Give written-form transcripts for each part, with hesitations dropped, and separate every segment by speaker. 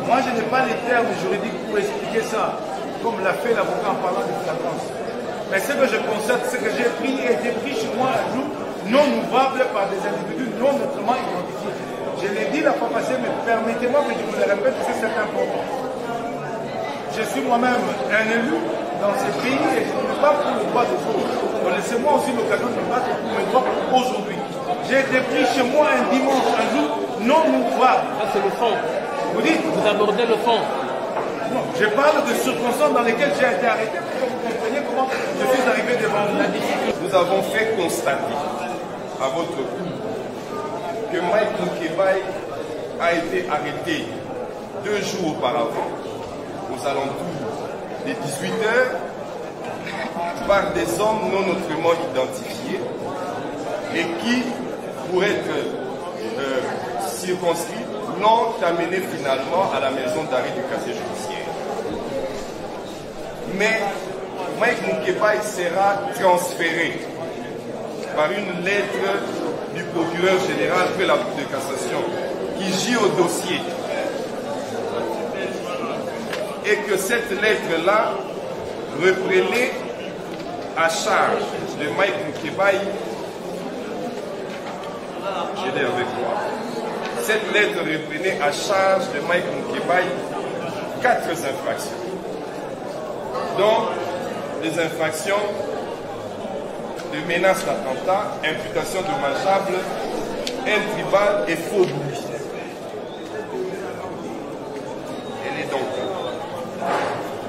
Speaker 1: Moi, je n'ai pas les termes juridiques pour expliquer ça, comme l'a fait l'avocat en parlant de flagrance. Mais ce que je constate, c'est que j'ai été pris chez moi un jour non ouvrable par des individus non autrement identifiés. Je l'ai dit la fois passée, mais permettez-moi que je vous le répète, parce que c'est important. Je suis moi-même un élu dans ce pays et je ne veux pas pour le droit des autres. Donc laissez-moi aussi l'occasion de me battre pour mes droits aujourd'hui. J'ai été pris chez moi un dimanche, un jour non ouvrable.
Speaker 2: Ça, c'est le fond.
Speaker 1: Vous dites?
Speaker 2: Vous abordez le fond.
Speaker 1: Non, je parle de circonstances dans lesquelles j'ai été arrêté pour que vous compreniez comment je suis arrivé devant vous.
Speaker 3: Nous avons fait constater à votre cour que Mike Moukebaye a été arrêté 2 jours auparavant, aux alentours des 18 h, par des hommes non autrement identifiés et qui, pour être circonscrits, l'ont amené finalement à la maison d'arrêt du casier judiciaire. Mais Mike Moukebaye sera transféré par une lettre du procureur général de la Cour de cassation qui gît au dossier. Et que cette lettre-là reprenait à charge de Mike Moukebaye, je l'ai avec moi, cette lettre reprenait à charge de Mike Moukebaye 4 infractions, dont des infractions de menace d'attentat, imputation dommageable, intribale et faux bruit. Elle est donc là.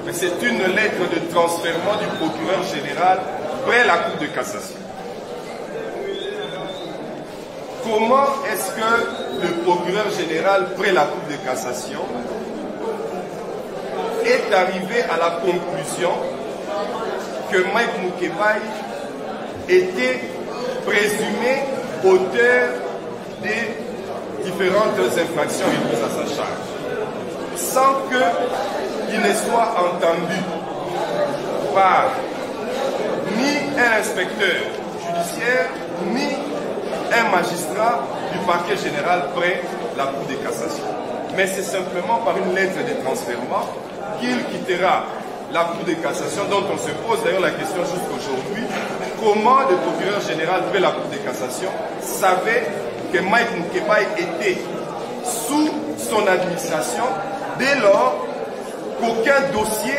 Speaker 3: Mais c'est une lettre de transfèrement du procureur général près la Cour de cassation. Comment est-ce que le procureur général près la Cour de cassation est arrivé à la conclusion que Mike Moukebaye était présumé auteur des différentes infractions mises à sa charge, sans qu'il ne soit entendu par ni un inspecteur judiciaire, ni un magistrat du parquet général près la Cour de cassation. Mais c'est simplement par une lettre de transfèrement qu'il quittera la Cour de cassation, dont on se pose d'ailleurs la question jusqu'aujourd'hui, comment le procureur général près la Cour de cassation savait que Mike Moukebaye était sous son administration dès lors qu'aucun dossier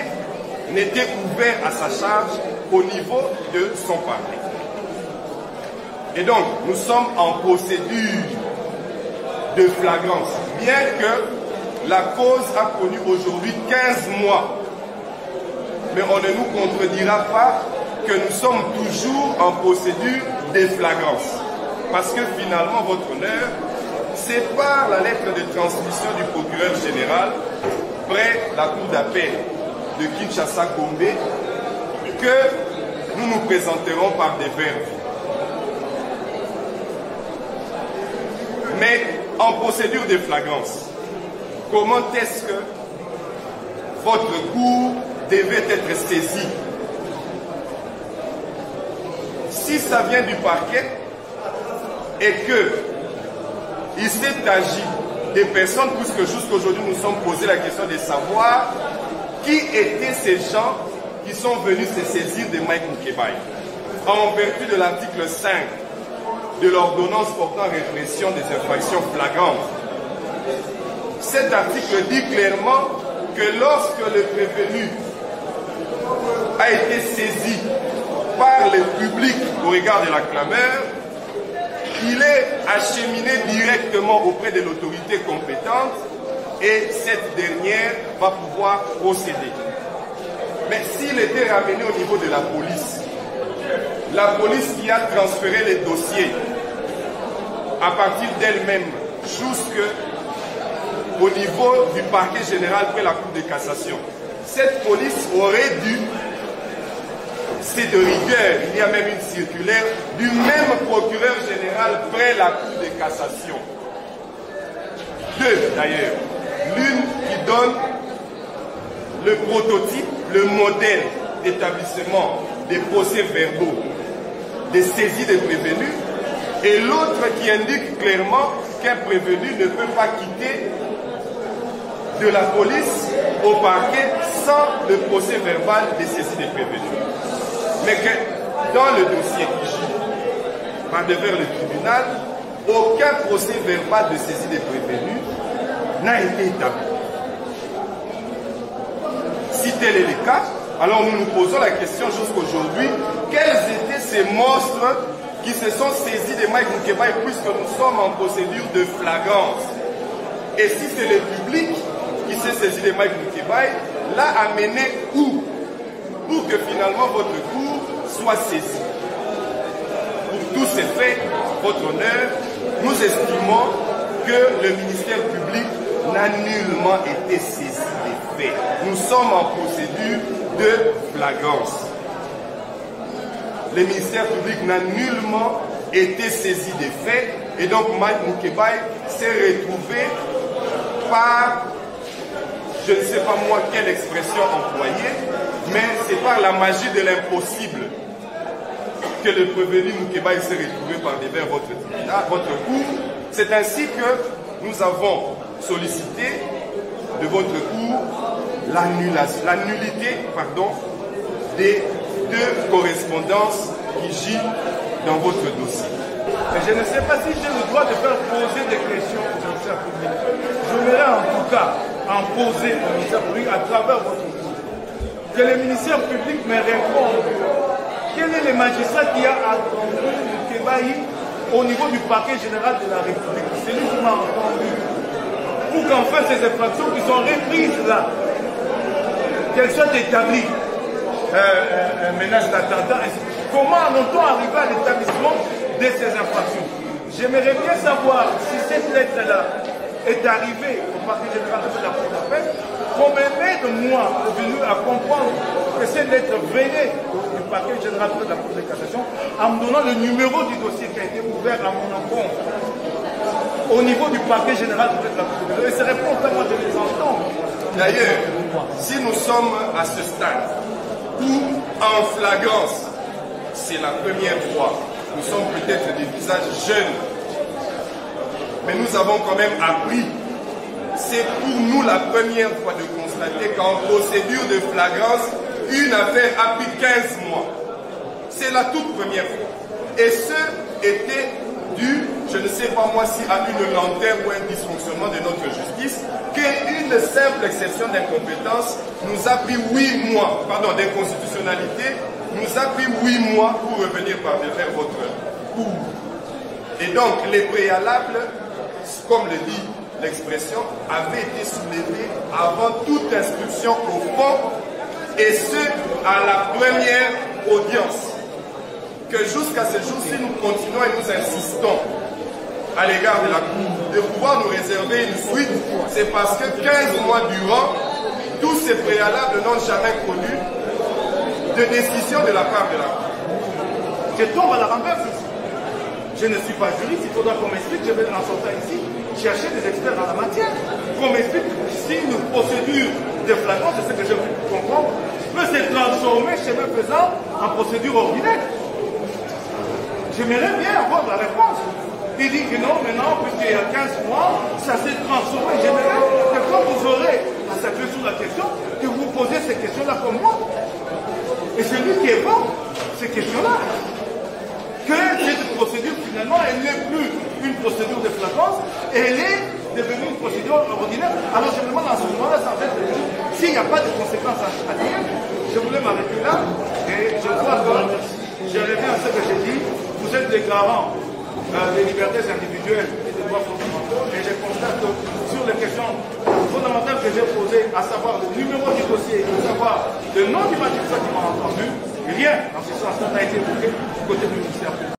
Speaker 3: n'était ouvert à sa charge au niveau de son parquet. Et donc, nous sommes en procédure de flagrance, bien que la cause a connu aujourd'hui 15 mois. Mais on ne nous contredira pas que nous sommes toujours en procédure de flagrance. Parce que finalement, votre honneur, c'est par la lettre de transmission du procureur général près la cour d'appel de Kinshasa-Gombe que nous nous présenterons par des verbes. Mais en procédure de flagrance, comment est-ce que votre cour devait être saisi? Si ça vient du parquet et que il s'est agi des personnes, puisque jusqu'aujourd'hui nous sommes posés la question de savoir qui étaient ces gens qui sont venus se saisir de Mike Moukebaye en vertu de l'article 5 de l'ordonnance portant répression des infractions flagrantes. Cet article dit clairement que lorsque le prévenu a été saisi par le public au regard de la clameur, il est acheminé directement auprès de l'autorité compétente et cette dernière va pouvoir procéder. Mais s'il était ramené au niveau de la police qui a transféré les dossiers à partir d'elle-même jusqu'au niveau du parquet général près la Cour de cassation, cette police aurait dû, c'est de rigueur, il y a même une circulaire du même procureur général près la Cour de cassation. Deux d'ailleurs, l'une qui donne le prototype, le modèle d'établissement des procès-verbaux, des saisies des prévenus, et l'autre qui indique clairement qu'un prévenu ne peut pas quitter de la police au parquet sans le procès verbal de saisie des prévenus. Mais que dans le dossier qui gît par devers le tribunal, aucun procès verbal de saisie des prévenus n'a été établi. Si tel est le cas, alors nous nous posons la question jusqu'aujourd'hui, quels étaient ces monstres qui se sont saisis de Mike Moukebaye puisque nous sommes en procédure de flagrance? Et si c'est le public qui s'est saisi de Mike Moukebaye, l'a amené où? Pour que finalement votre cour soit saisi. Pour tous ces faits, votre honneur, nous estimons que le ministère public n'a nullement été saisi des faits. Nous sommes en procédure de flagrance. Le ministère public n'a nullement été saisi des faits et donc Mike Moukebaye s'est retrouvé par, je ne sais pas moi quelle expression employer, mais c'est par la magie de l'impossible que le prévenu Moukebaye s'est retrouvé par devers votre cour. C'est ainsi que nous avons sollicité de votre cour la nullité des deux correspondances qui gîtent dans votre dossier.
Speaker 1: Mais je ne sais pas si j'ai le droit de faire poser des questions au ministère public. Je voudrais en tout cas en poser au ministère public à travers votre cour. Que le ministère public me réponde. Quel est le magistrat qui a attendu Moukebaye au niveau du parquet général de la République? C'est lui qui m'a entendu. Pour qu'enfin ces infractions qui sont reprises là, qu'elles soient établies, menace d'attentat, comment allons-on arriver à l'établissement de ces infractions? J'aimerais bien savoir si cette lettre-là est arrivée au parquet général de la Cour d'appel, combien de mois est venu à comprendre que cette lettre venait du parquet général de la Cour de cassation en me donnant le numéro du dossier qui a été ouvert à mon encontre au niveau du parquet général de la Cour de cassation. Et ces réponses-là, moi, je les entends.
Speaker 3: D'ailleurs, si nous sommes à ce stade où, en flagrance, c'est la première fois, nous sommes peut-être des visages jeunes, mais nous avons quand même appris. C'est pour nous la première fois de constater qu'en procédure de flagrance, une affaire a pris 15 mois. C'est la toute première fois. Et ce était dû, je ne sais pas moi si à une lenteur ou un dysfonctionnement de notre justice, qu'une simple exception d'incompétence nous a pris 8 mois, pardon, d'inconstitutionnalité, nous a pris 8 mois pour revenir par devers votre cour. Et donc, les préalables, comme le dit l'expression, avaient été soulevés avant toute instruction au fond, et ce, à la première audience. Que jusqu'à ce jour-ci, nous continuons et nous insistons à l'égard de la Cour de pouvoir nous réserver une suite, c'est parce que 15 mois durant, tous ces préalables n'ont jamais connu de décision de la part de la Cour.
Speaker 1: Je tombe à la renverse ici. Je ne suis pas juriste, il faudra qu'on m'explique, je vais en sortir ici, chercher des experts en la matière, qu'on m'explique si une procédure de flagrance, c'est ce que je veux comprendre, peut se transformer, chemin faisant, en procédure ordinaire. J'aimerais bien avoir la réponse. Il dit que non, maintenant, puisqu'il y a 15 mois, ça s'est transformé. J'aimerais que quand vous aurez à s'appuyer sur la question, que vous posez ces questions-là comme moi. Et celui qui évoque ces questions-là, que cette procédure, finalement, elle n'est plus une procédure de flagrance, elle est devenue une procédure ordinaire. Alors, je me demande en ce moment-là, sans être s'il n'y a pas de conséquences à dire, je voulais m'arrêter là, et je crois que je reviens à ce que j'ai dit. Vous êtes des garants des libertés individuelles et des droits fondamentaux. Et je constate que sur les questions fondamentales que j'ai posées, à savoir le numéro du dossier, à savoir le nom du magistrat qui m'a entendu, rien dans ce sens-là n'a été évoqué du côté du ministère.